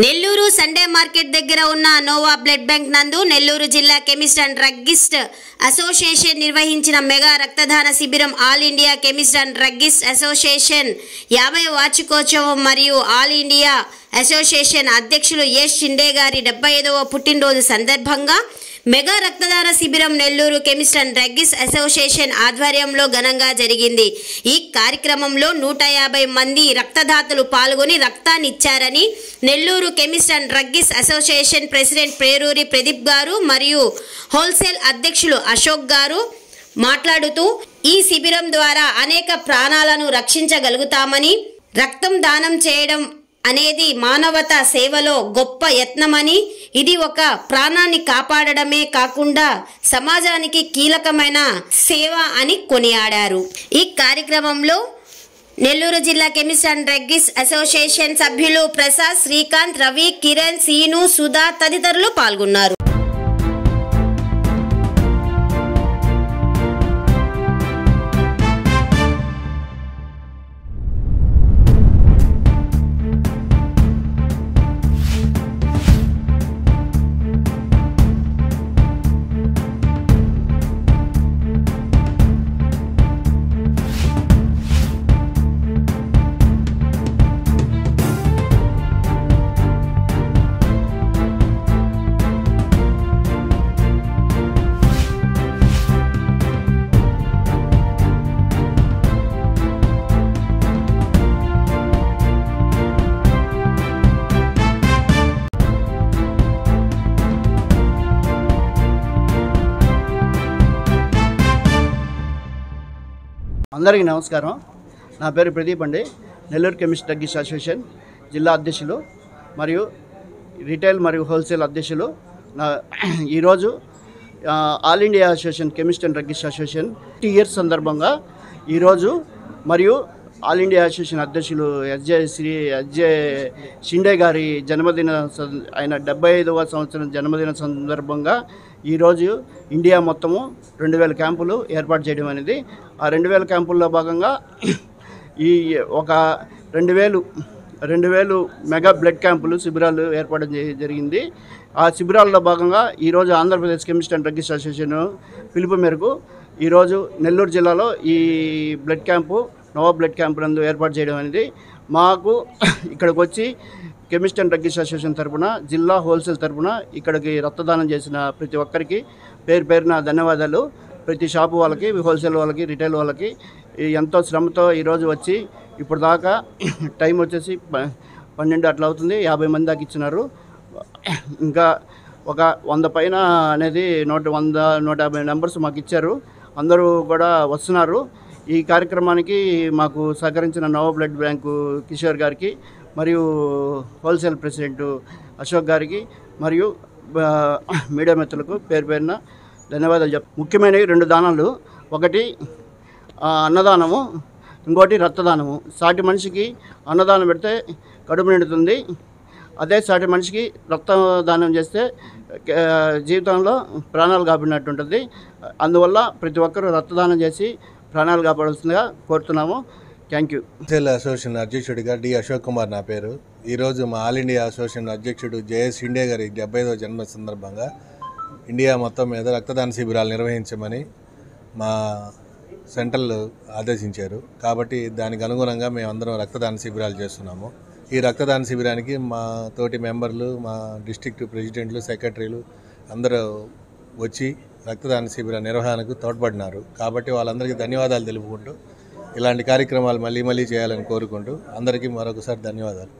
Nellore Sunday market దగ్గర ఉన్న Noah blood bank నందు నెల్లూరు జిల్లా కెమిస్ట్ అండ్ డ్రగ్గిస్ట్ అసోసియేషన్ నిర్వహించిన మెగా రక్తదాన శిబిరం all India chemist and druggist association 50వ వార్షికోత్సవం మరియు ఆల్ ఇండియా అసోసియేషన్ అధ్యక్షులు ఎస్ షిండే గారి 75వ పుట్టినరోజు సందర్భంగా మెగా రక్తదాన శిబిరం Nellore chemist and druggist association ఆధ్వర్యంలో ఘనంగా జరిగింది. ఈ కార్యక్రమంలో 150 మంది రక్తదాతలు పాల్గొని రక్తాన్ని ఇచ్చారని Nellore chemist and druggist association president Peruri Pradeep గారు మరియు హోల్సేల్ అధ్యక్షులు అశోక్ గారు మాట్లాడుతూ ఈ శిబిరం ద్వారా అనేక ప్రాణాలను రక్షించగలుగుతామని, రక్తం దానం చేయడం అనేది మానవతా సేవలో గొప్ప యత్నమని, ఇది ఒక ప్రాణాన్ని కాపాడడమే కాకుండా సమాజానికి కీలకమైన సేవ అని కొనియాడారు. ఈ కార్యక్రమంలో నెల్లూరు జిల్లా కెమిస్ట్ అండ్ డ్రగ్గిస్ట్ అసోసియేషన్ సభ్యులు ప్రసాద్, శ్రీకాంత్, రవి, కిరణ్, సీను, సుధా తదితరులు పాల్గొన్నారు. అందరికీ నమస్కారం. నా పేరు ప్రదీప్ అండి. నెల్లూరు కెమిస్ట్ డ్రగ్గిస్ట్ అసోసియేషన్ జిల్లా అధ్యక్షులు మరియు రిటైల్ మరియు హోల్సేల్ అధ్యక్షులు. ఈరోజు all India association chemist and druggist association 50 years సందర్భంగా ఈరోజు మరియు ఆల్ ఇండియా అసోసియేషన్ అధ్యక్షులు ఎస్జే షిండే గారి జన్మదిన ఆయన 75వ సంవత్సరం జన్మదిన సందర్భంగా ఈరోజు ఇండియా మొత్తము 2000 క్యాంపులు ఏర్పాటు చేయడం అనేది. ఆ 2000 క్యాంపుల్లో భాగంగా ఈ ఒక 2000 మెగా బ్లడ్ క్యాంపులు శిబిరాలు ఏర్పాటు జరిగింది. ఆ శిబిరాల్లో భాగంగా ఈరోజు Andhra Pradesh chemist and druggist association పిలుపు మేరకు ఈరోజు నెల్లూరు జిల్లాలో ఈ blood camp Noah blood camp నందు ఏర్పాటు చేయడం అనేది మాకు ఇక్కడికి వచ్చి కెమిస్ట్ అండ్ డ్రగ్గిస్ట్ అసోసియేషన్ తరఫున జిల్లా హోల్సేల్ తరఫున ఇక్కడికి రక్తదానం చేసిన ప్రతి ఒక్కరికి పేరున ధన్యవాదాలు. ప్రతి షాపు వాళ్ళకి, హోల్సేల్ వాళ్ళకి, రిటైల్ వాళ్ళకి ఎంతో శ్రమతో ఈరోజు వచ్చి ఇప్పుడు దాకా టైం వచ్చేసి 12 అట్లా అవుతుంది, 50 మంది దాకా ఇచ్చినారు. ఇంకా ఒక 100 పైన అనేది 150 నెంబర్స్ మాకు ఇచ్చారు. అందరూ కూడా వస్తున్నారు. ఈ కార్యక్రమానికి మాకు సహకరించిన నోవా బ్లడ్ బ్యాంకు కిషోర్ గారికి మరియు హోల్సేల్ ప్రెసిడెంట్ అశోక్ గారికి మరియు మీడియా మిత్రులకు పేరున ధన్యవాదాలు ముఖ్యమైనవి 2 దానాలు. ఒకటి అన్నదానము, ఇంకోటి రక్తదానము. సాటి మనిషికి అన్నదానం పెడితే కడుపు నిండుతుంది. అదే సాటి మనిషికి రక్తదానం చేస్తే జీవితంలో ప్రాణాలు కాపాడినట్టు ఉంటుంది. అందువల్ల ప్రతి ఒక్కరూ రక్తదానం చేసి ప్రాణాలు కాపాడాల్సిందిగా కోరుతున్నాము. Thank you. హోల్సేల్ అసోసియేషన్ అధ్యక్షుడిగా డి అశోక్ కుమార్ నా పేరు. ఈరోజు మా ఆల్ ఇండియా అసోసియేషన్ అధ్యక్షుడు జేఎస్ షిండే గారి 75వ జన్మ సందర్భంగా ఇండియా మొత్తం మీద రక్తదాన శిబిరాలు నిర్వహించమని మా సెంట్రల్ ఆదేశించారు. కాబట్టి దానికి అనుగుణంగా మేమందరం రక్తదాన శిబిరాలు చేస్తున్నాము. ఈ రక్తదాన శిబిరానికి మా తోటి మెంబర్లు, మా డిస్ట్రిక్ట్ ప్రెసిడెంట్లు, సెక్రటరీలు అందరూ వచ్చి రక్తదాన శిబిర నిర్వహణకు తోడ్పడినారు. కాబట్టి వాళ్ళందరికీ ధన్యవాదాలు తెలుపుకుంటూ ఇలాంటి కార్యక్రమాలు మళ్ళీ చేయాలని కోరుకుంటూ అందరికీ మరొకసారి ధన్యవాదాలు.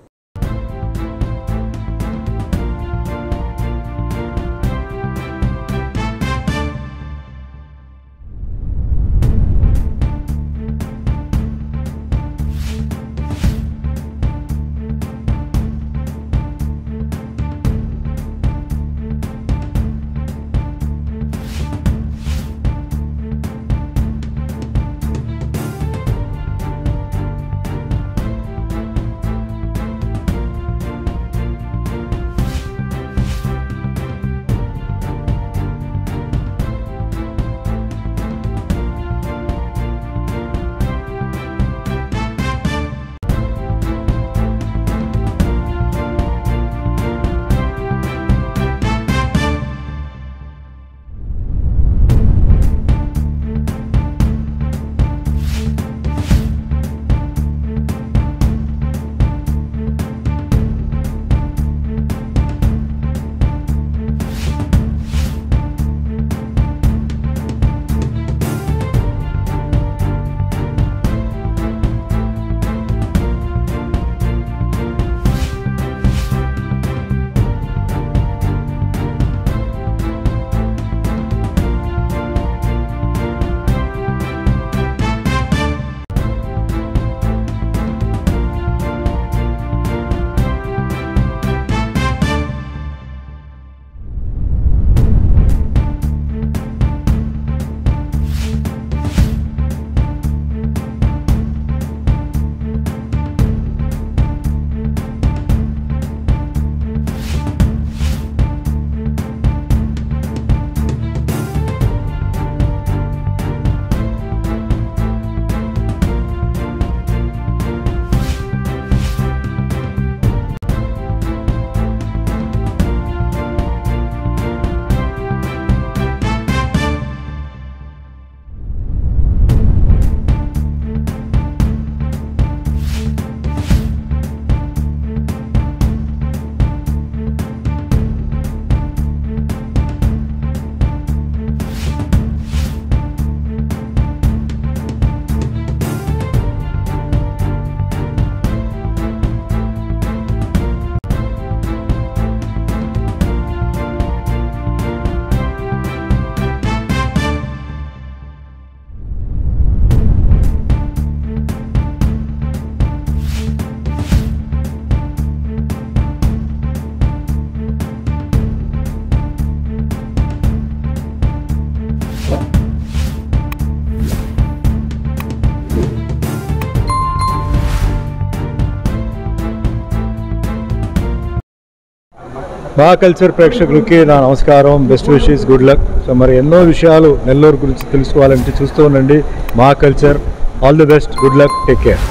మా కల్చర్ ప్రేక్షకులకి నా నమస్కారం, best wishes, good luck. So మరి ఎన్నో విషయాలు నెల్లూరు గురించి తెలుసుకోవాలంటే చూస్తూ ఉండండి మా culture. All the best, good luck, take care.